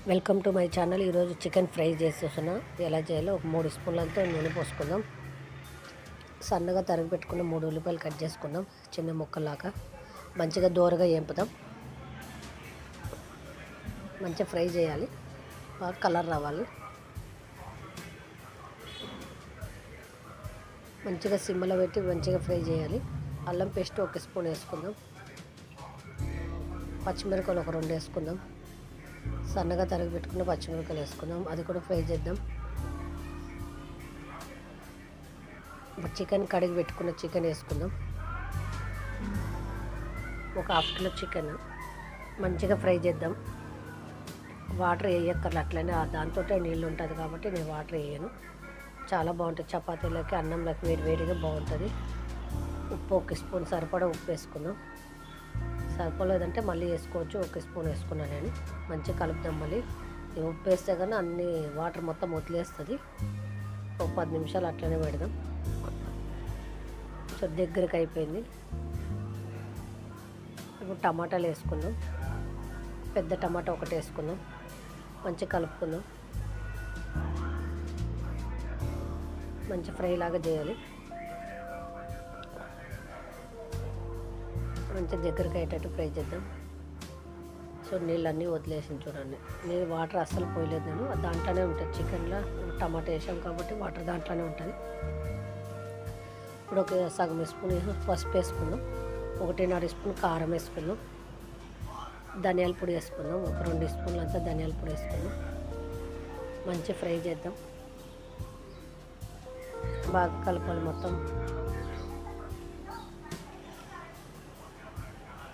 Welcome to my channel. ఈరోజు chicken fry చేస్తున్నా. ఎలా చేయాలో ఒక 3 స్పూన్లంతా నూనె పోసుకుందాం. సన్నగా తరిగి పెట్టుకున్న 3 ఉల్లిపాయలు కట్ చేసుకుందాం చిన్న ముక్కలాగా. మంచిగా దోరగా వేపుదాం. మంచిగా ఫ్రై చేయాలి, బాగా కలర్ రావాలి. మంచిగా సిమ్లో పెట్టి మంచిగా ఫ్రై చేయాలి. అల్లం పేస్ట్ 1 స్పూన్ వేసుకుందాం. పచ్చిమిరపకాయలు ఒక 2 వేసుకుందాం. సన్నగా తరిగి పెట్టుకున్న పచ్చిమిరపకాయలు వేసుకుందాం, అది కూడా ఫ్రై చేద్దాం. చికెన్ కడిగి పెట్టుకున్న చికెన్ వేసుకుందాం. ఒక ½ కిలో చికెన్ మంచిగా ఫ్రై చేద్దాం. వాటర్ వేయక్కర్లు, అట్లనే దాంతో నీళ్ళు ఉంటుంది కాబట్టి నేను వాటర్ వేయను. చాలా బాగుంటుంది. చపాతీలోకి అన్నంలోకి వేడివేడిగా బాగుంటుంది. ఉప్పు 1 స్పూన్ సరిపడా ఉప్పు వేసుకుందాం. సరిపోలేదంటే మళ్ళీ వేసుకోవచ్చు. 1 స్పూన్ వేసుకున్నాను నేను. మంచిగా కలుపుదాం. మళ్ళీ ఉప్పు వేస్తే కానీ అన్ని వాటర్ మొత్తం వదిలేస్తుంది. ఒక 10 నిమిషాలు అట్లనే పెడదాం. సో దగ్గరికి అయిపోయింది. ఇప్పుడు టమాటాలు వేసుకుందాం. పెద్ద టమాటా ఒకటి వేసుకుందాం. మంచిగా కలుపుకుందాం. మంచి ఫ్రై లాగా చేయాలి. మంచిగా దగ్గరికి అయ్యేటట్టు ఫ్రై చేద్దాం. సో నీళ్ళన్నీ వదిలేసి చూడండి. నేను వాటర్ అస్సలు పోయలేదు, నేను దాంట్లోనే ఉంటుంది. చికెన్లో టమాటా వేసాం కాబట్టి వాటర్ దాంట్లోనే ఉంటుంది. ఇప్పుడు ఒక సగం స్పూన్ పసుపు వేసుకుందాం. 1.5 స్పూన్ కారం వేసుకుందాం. ధనియాల పొడి వేసుకుందాం. ఒక 2 స్పూన్లు అంతా ధనియాల పొడి వేసుకుందాం. మంచి ఫ్రై చేద్దాం. బాగా కలపాలి మొత్తం.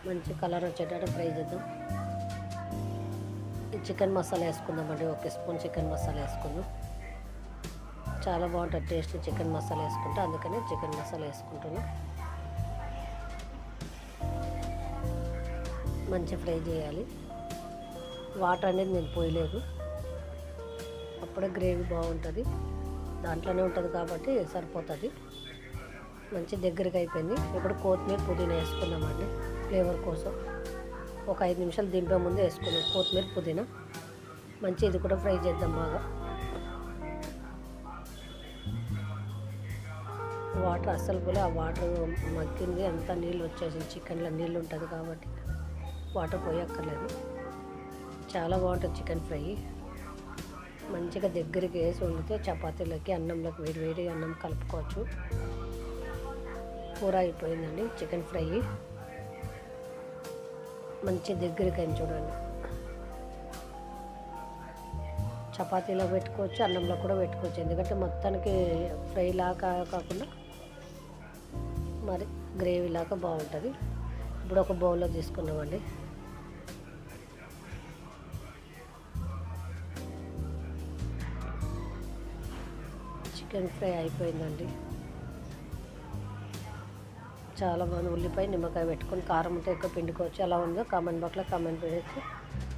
మంచి కలర్ వచ్చేటట్టు ఫ్రై చేద్దాం. చికెన్ మసాలా వేసుకుందామండి. 1 స్పూన్ చికెన్ మసాలా వేసుకుందాం. చాలా బాగుంటుంది టేస్ట్ చికెన్ మసాలా వేసుకుంటే, అందుకని చికెన్ మసాలా వేసుకుంటున్నాం. మంచి ఫ్రై చేయాలి. వాటర్ అనేది నేను పోయలేదు, అప్పుడే గ్రేవీ బాగుంటుంది. దాంట్లోనే ఉంటుంది కాబట్టి సరిపోతుంది. మంచి దగ్గరికి అయిపోయింది. ఇప్పుడు కొత్తిమీర పుదీనా వేసుకుందామండి ఫ్లేవర్ కోసం. ఒక 5 నిమిషాలు దింపే ముందు వేసుకున్నాం కొత్తిమీర పుదీనా. మంచి ఇది కూడా ఫ్రై చేద్దాం బాగా. వాటర్ అస్సలు పోలే, ఆ వాటర్ మగ్గింది, అంతా నీళ్ళు వచ్చేసింది. చికెన్లో నీళ్ళు ఉంటుంది కాబట్టి వాటర్ పోయక్కర్లేదు. చాలా బాగుంటుంది చికెన్ ఫ్రై. మంచిగా దగ్గరికి వేసి వండితే చపాతీలకి అన్నంలోకి వేడి అన్నం కలుపుకోవచ్చు. కూర అయిపోయిందండి చికెన్ ఫ్రై. మంచి దగ్గరికి అని చూడండి. చపాతీలో పెట్టుకోవచ్చు, అన్నంలో కూడా పెట్టుకోవచ్చు. ఎందుకంటే మొత్తానికి ఫ్రై లాగా కాకుండా మరి గ్రేవీ లాగా బాగుంటుంది. ఇప్పుడు ఒక బౌల్లో తీసుకున్నామండి. చికెన్ ఫ్రై అయిపోయిందండి. చాలా బాగుంది. ఉల్లిపాయ నిమ్మకాయ పెట్టుకొని కారం ఉంటే ఎక్కువ పిండుకోవచ్చు. ఎలా ఉందో కామెంట్ బాక్స్లో కామెంట్ చేసి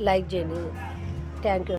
లైక్ చేయండి. Thank you.